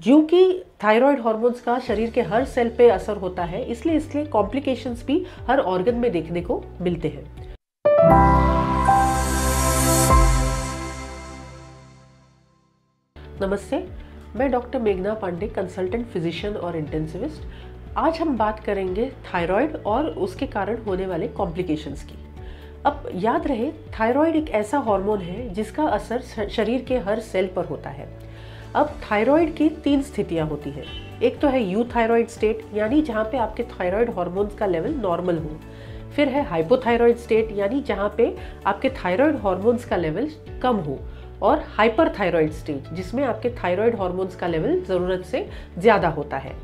जो कि thyroid hormones का शरीर के हर सेल पे असर होता है, इसलिए इसलिए कॉम्प्लिकेशंस भी हर ऑर्गन में देखने को मिलते हैं। नमस्ते, मैं डॉक्टर मेघना पांडे, कंसल्टेंट फिजिशियन और इंटेंसिविस्ट। आज हम बात करेंगे थायराइड और उसके कारण होने वाले कॉम्प्लिकेशंस की। अब याद रहे, थायराइड एक ऐसा हार्मोन है जिसका असर शरीर के हर सेल पर होता है। अब थायराइड की 3 स्थितियां होती हैं। एक तो है यूथायराइड स्टेट, यानी जहाँ पे आपके थायराइड हार्मोन्स का लेवल नॉर्मल हो। फिर है हाइपोथायराइड स्टेट, यानी जहाँ पे आपके थायराइड हार्मोन्स का लेवल कम हो। और हाइपरथायराइड स्टेट, जिसमें आपके थायराइड हार्मोन्स का लेवल ज़रूरत से ज़्यादा होता है।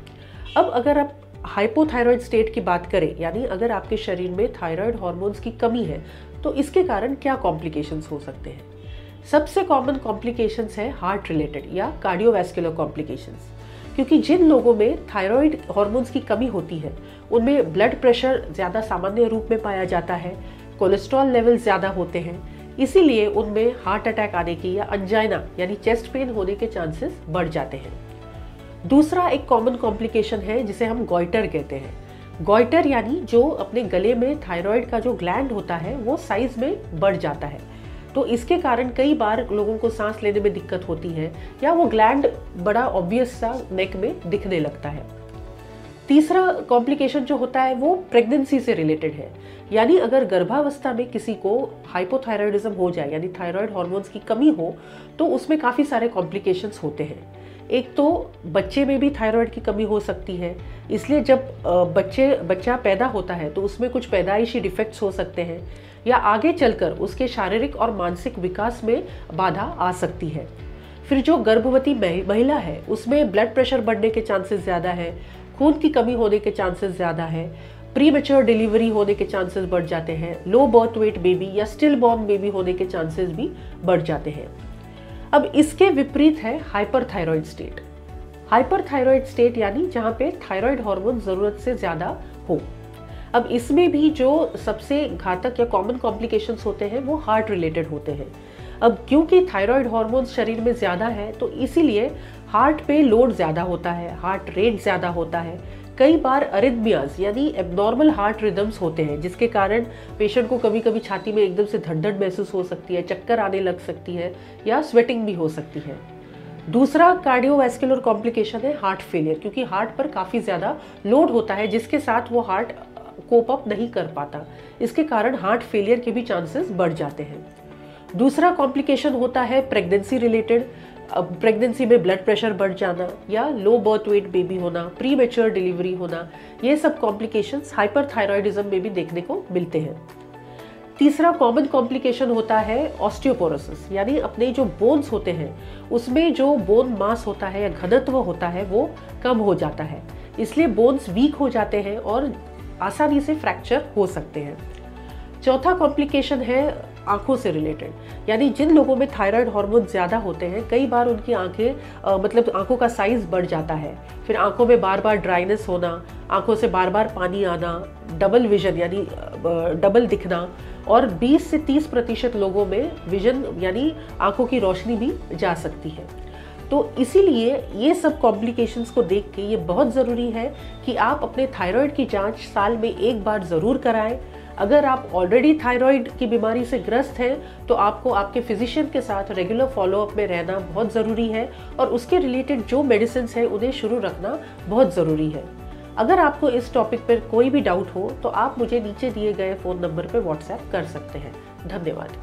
अब अगर आप हाइपोथायराइड स्टेट की बात करें, यानी अगर आपके शरीर में थायराइड हार्मोन्स की कमी है, तो इसके कारण क्या कॉम्प्लिकेशंस हो सकते हैं। सबसे कॉमन कॉम्प्लिकेशंस है हार्ट रिलेटेड या कार्डियोवैस्कुलर कॉम्प्लिकेशंस, क्योंकि जिन लोगों में थायराइड हार्मोन्स की कमी होती है उनमें ब्लड प्रेशर ज़्यादा सामान्य रूप में पाया जाता है, कोलेस्ट्रॉल लेवल ज़्यादा होते हैं, इसीलिए उनमें हार्ट अटैक आने की या अंजाइना यानी चेस्ट पेन होने के चांसेस बढ़ जाते हैं। दूसरा एक कॉमन कॉम्प्लिकेशन है जिसे हम गॉइटर कहते हैं। गॉइटर यानी जो अपने गले में थायराइड का जो ग्लैंड होता है वो साइज में बढ़ जाता है, तो इसके कारण कई बार लोगों को सांस लेने में दिक्कत होती है या वो ग्लैंड बड़ा ऑब्वियस सा नेक में दिखने लगता है। तीसरा कॉम्प्लिकेशन जो होता है वो प्रेगनेंसी से रिलेटेड है, यानी अगर गर्भावस्था में किसी को हाइपोथायराइडिज्म हो जाए यानी थायराइड हार्मोन्स की कमी हो, तो उसमें काफ़ी सारे कॉम्प्लिकेशंस होते हैं। एक तो बच्चे में भी थायराइड की कमी हो सकती है, इसलिए जब बच्चा पैदा होता है तो उसमें कुछ पैदाइशी डिफेक्ट्स हो सकते हैं या आगे चलकर उसके शारीरिक और मानसिक विकास में बाधा आ सकती है। फिर जो गर्भवती महिला है उसमें ब्लड प्रेशर बढ़ने के चांसेस ज़्यादा है, खून की कमी होने के चांसेस ज़्यादा है, प्री मैच्योर डिलीवरी होने के चांसेस बढ़ जाते हैं, लो बर्थ वेट बेबी या स्टिल बॉर्न बेबी होने के चांसेस भी बढ़ जाते हैं। अब इसके विपरीत है हाइपरथायराइड स्टेट। हाइपरथायराइड स्टेट यानी जहाँ पे थायराइड हार्मोन ज़रूरत से ज़्यादा हो। अब इसमें भी जो सबसे घातक या कॉमन कॉम्प्लिकेशंस होते हैं वो हार्ट रिलेटेड होते हैं। अब क्योंकि थायराइड हार्मोन्स शरीर में ज़्यादा है तो इसीलिए हार्ट पे लोड ज़्यादा होता है, हार्ट रेट ज़्यादा होता है। कई बार अरिथमियाज यानी एबनॉर्मल हार्ट रिदम्स होते हैं, जिसके कारण पेशेंट को कभी कभी छाती में एकदम से धड़धड़ महसूस हो सकती है, चक्कर आने लग सकती है या स्वेटिंग भी हो सकती है। दूसरा कार्डियोवैस्कुलर कॉम्प्लिकेशन है हार्ट फेलियर, क्योंकि हार्ट पर काफ़ी ज़्यादा लोड होता है जिसके साथ वो हार्ट कोप अप नहीं कर पाता। इसके कारण हार्ट फेलियर के भी चांसेस बढ़ जाते हैं। दूसरा कॉम्प्लिकेशन होता है प्रेगनेंसी रिलेटेड। प्रेगनेंसी में ब्लड प्रेशर बढ़ जाना या लो बर्थ वेट बेबी होना, प्री मैच्योर डिलीवरी होना, ये सब कॉम्प्लिकेशंस हाइपरथायराइडिज्म में भी देखने को मिलते हैं। तीसरा कॉमन कॉम्प्लिकेशन होता है ऑस्टियोपोरोसिस, यानी अपने जो बोन्स होते हैं उसमें जो बोन मास होता है या घनत्व होता है वो कम हो जाता है, इसलिए बोन्स वीक हो जाते हैं और आसानी से फ्रैक्चर हो सकते हैं। चौथा कॉम्प्लिकेशन है आंखों से रिलेटेड, यानी जिन लोगों में थायराइड हार्मोन ज़्यादा होते हैं कई बार उनकी आंखें आंखों का साइज बढ़ जाता है। फिर आंखों में बार बार ड्राइनेस होना, आंखों से बार बार पानी आना, डबल विजन यानी डबल दिखना, और 20 से 30% लोगों में विजन यानी आंखों की रोशनी भी जा सकती है। तो इसीलिए ये सब कॉम्प्लिकेशंस को देख के ये बहुत ज़रूरी है कि आप अपने थायराइड की जांच साल में एक बार ज़रूर कराएं। अगर आप ऑलरेडी थायराइड की बीमारी से ग्रस्त हैं तो आपको आपके फिजिशियन के साथ रेगुलर फॉलोअप में रहना बहुत ज़रूरी है, और उसके रिलेटेड जो मेडिसिन्स हैं उन्हें शुरू रखना बहुत ज़रूरी है। अगर आपको इस टॉपिक पर कोई भी डाउट हो तो आप मुझे नीचे दिए गए फ़ोन नंबर पर व्हाट्सएप कर सकते हैं। धन्यवाद।